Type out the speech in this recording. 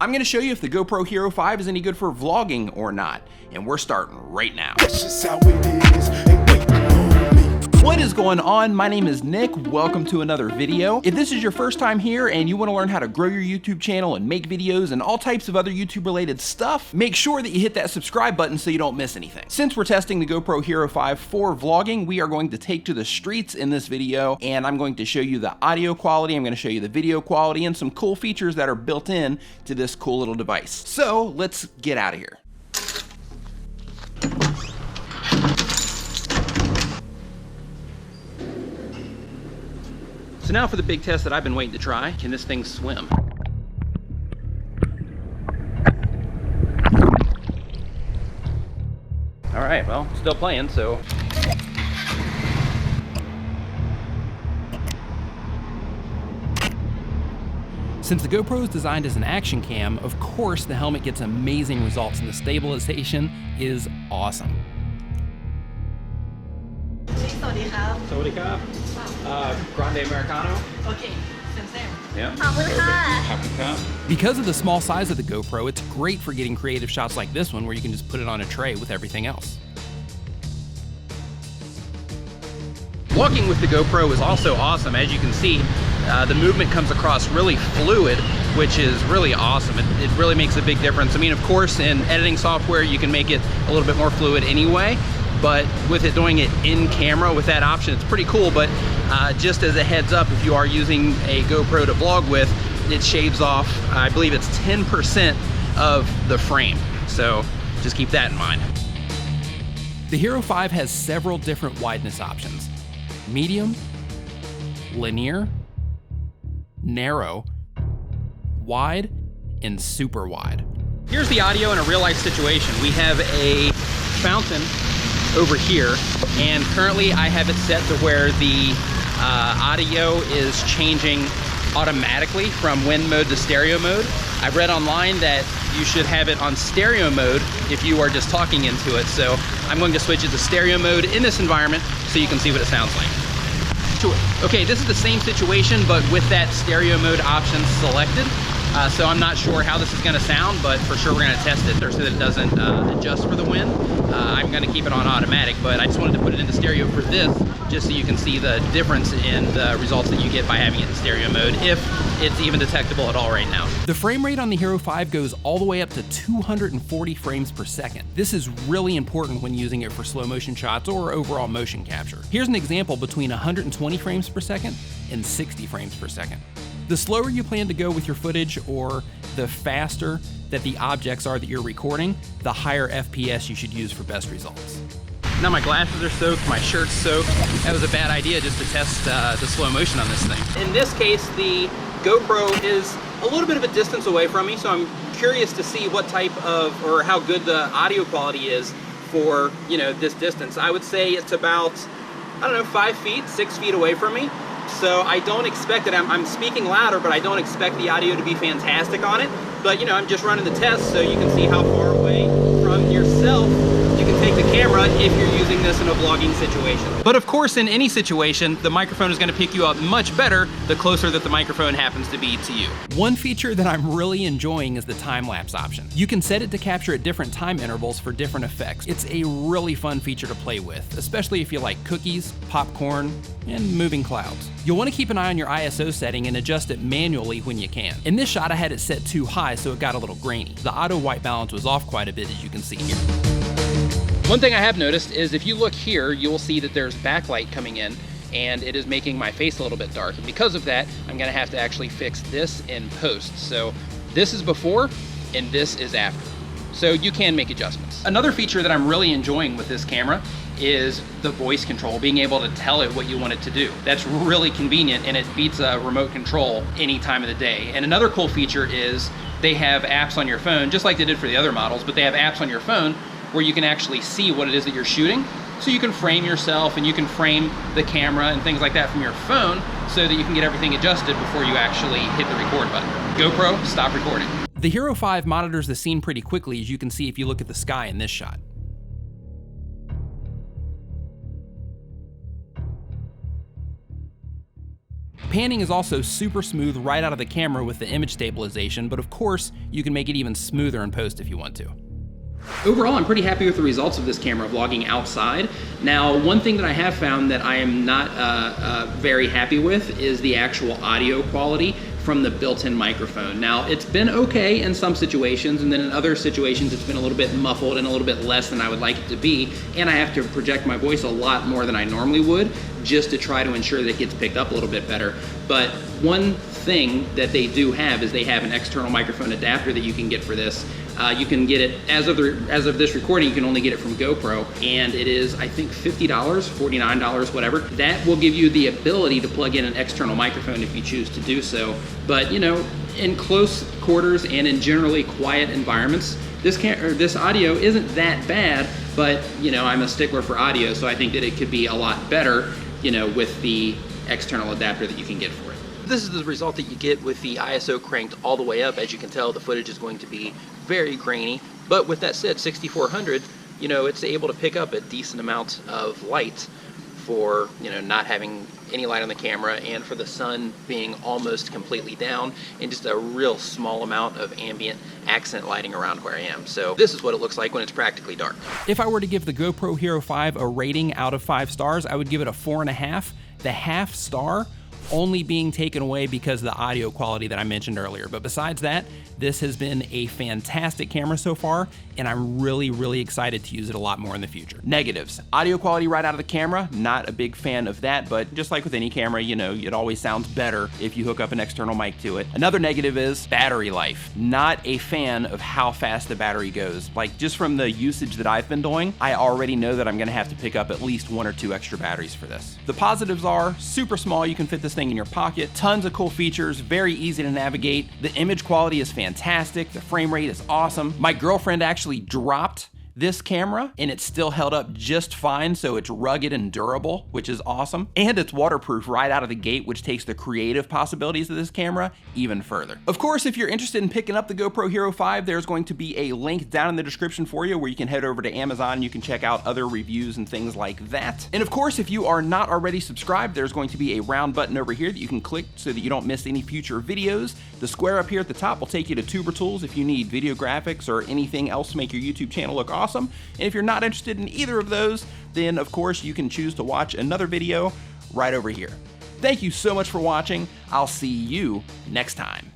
I'm gonna show you if the GoPro Hero 5 is any good for vlogging or not, and we're starting right now. That's just how it is. Ain't waiting on me. What is going on? My name is Nick. Welcome to another video. If this is your first time here and you want to learn how to grow your YouTube channel and make videos and all types of other YouTube related stuff, make sure that you hit that subscribe button so you don't miss anything. Since we're testing the GoPro Hero 5 for vlogging, we are going to take to the streets in this video, and I'm going to show you the audio quality, I'm going to show you the video quality, and some cool features that are built in to this cool little device. So let's get out of here. So now for the big test that I've been waiting to try. Can this thing swim? All right, well, still playing, so. Since the GoPro is designed as an action cam, of course the helmet gets amazing results and the stabilization is awesome. สวัสดีครับ สวัสดีครับ Grande Americano. โอเค same Yeah. ขอบคุณค่ะ Because of the small size of the GoPro, it's great for getting creative shots like this one where you can just put it on a tray with everything else. Vlogging with the GoPro is also awesome. As you can see, the movement comes across really fluid, which is really awesome. It really makes a big difference. I mean, of course, in editing software, you can make it a little bit more fluid anyway, but with it doing it in camera with that option, it's pretty cool. But just as a heads up, if you are using a GoPro to vlog with, it shaves off, I believe it's 10% of the frame. So just keep that in mind. The Hero 5 has several different wideness options: medium, linear, narrow, wide, and super wide. Here's the audio in a real life situation. We have a fountain over here, and currently I have it set to where the audio is changing automatically from wind mode to stereo mode. I read online that you should have it on stereo mode if you are just talking into it, so I'm going to switch it to stereo mode in this environment so you can see what it sounds like. Okay, this is the same situation, but with that stereo mode option selected. So I'm not sure how this is gonna sound, but for sure we're gonna test it so that it doesn't adjust for the wind. I'm gonna keep it on automatic, but I just wanted to put it into stereo for this, just so you can see the difference in the results that you get by having it in stereo mode, if it's even detectable at all right now. The frame rate on the Hero 5 goes all the way up to 240 frames per second. This is really important when using it for slow motion shots or overall motion capture. Here's an example between 120 frames per second and 60 frames per second. The slower you plan to go with your footage, or the faster that the objects are that you're recording, the higher FPS you should use for best results. Now my glasses are soaked, my shirt's soaked. That was a bad idea just to test the slow motion on this thing. In this case, the GoPro is a little bit of a distance away from me, so I'm curious to see what type of, or how good the audio quality is for, you know, this distance. I would say it's about, I don't know, 5 feet, 6 feet away from me. So I don't expect it. I'm speaking louder, but I don't expect the audio to be fantastic on it. But you know, I'm just running the test so you can see how far away from yourself you can take the camera if you're using this in a vlogging situation. But of course, in any situation, the microphone is going to pick you up much better the closer that the microphone happens to be to you. One feature that I'm really enjoying is the time-lapse option. You can set it to capture at different time intervals for different effects. It's a really fun feature to play with, especially if you like cookies, popcorn, and moving clouds. You'll want to keep an eye on your ISO setting and adjust it manually when you can. In this shot, I had it set too high, so it got a little grainy. The auto white balance was off quite a bit, as you can see here. One thing I have noticed is if you look here, you will see that there's backlight coming in, and it is making my face a little bit dark. And because of that, I'm gonna have to actually fix this in post. So this is before, and this is after. So you can make adjustments. Another feature that I'm really enjoying with this camera is the voice control, being able to tell it what you want it to do. That's really convenient, and it beats a remote control any time of the day. And another cool feature is they have apps on your phone, just like they did for the other models, but they have apps on your phone where you can actually see what it is that you're shooting. So you can frame yourself and you can frame the camera and things like that from your phone so that you can get everything adjusted before you actually hit the record button. GoPro, stop recording. The Hero 5 monitors the scene pretty quickly, as you can see if you look at the sky in this shot. panning is also super smooth right out of the camera with the image stabilization, but of course, you can make it even smoother in post if you want to. Overall, I'm pretty happy with the results of this camera vlogging outside. Now, one thing that I have found that I am not very happy with is the actual audio quality from the built-in microphone. Now, it's been okay in some situations, and then in other situations it's been a little bit muffled and a little bit less than I would like it to be, and I have to project my voice a lot more than I normally would just to try to ensure that it gets picked up a little bit better. But one thing that they do have is they have an external microphone adapter that you can get for this. You can get it, as of this recording, you can only get it from GoPro, and it is, I think, $50, $49, whatever. That will give you the ability to plug in an external microphone if you choose to do so. But, you know, in close quarters and in generally quiet environments, this audio isn't that bad, but, you know, I'm a stickler for audio, so I think that it could be a lot better, you know, with the external adapter that you can get for it. This is the result that you get with the ISO cranked all the way up. As you can tell, the footage is going to be very grainy, but with that said, 6400, you know, it's able to pick up a decent amount of light for, you know, not having any light on the camera and for the sun being almost completely down and just a real small amount of ambient accent lighting around where I am. So this is what it looks like when it's practically dark. If I were to give the GoPro Hero 5 a rating out of 5 stars, I would give it a 4.5. The half star only being taken away because of the audio quality that I mentioned earlier. But besides that, this has been a fantastic camera so far, and I'm really excited to use it a lot more in the future. Negatives: audio quality right out of the camera, not a big fan of that, but just like with any camera, you know, it always sounds better if you hook up an external mic to it. Another negative is battery life. Not a fan of how fast the battery goes. Like, just from the usage that I've been doing, I already know that I'm gonna have to pick up at least 1 or 2 extra batteries for this. The positives are super small, you can fit this thing in your pocket, tons of cool features, very easy to navigate. The image quality is fantastic, the frame rate is awesome. My girlfriend actually dropped this camera and it still held up just fine, so it's rugged and durable, which is awesome. And it's waterproof right out of the gate, which takes the creative possibilities of this camera even further. Of course, if you're interested in picking up the GoPro Hero 5, there's going to be a link down in the description for you where you can head over to Amazon and you can check out other reviews and things like that. And of course, if you are not already subscribed, there's going to be a round button over here that you can click so that you don't miss any future videos. The square up here at the top will take you to Tuber Tools if you need video graphics or anything else to make your YouTube channel look awesome. And if you're not interested in either of those, then of course you can choose to watch another video right over here. Thank you so much for watching. I'll see you next time.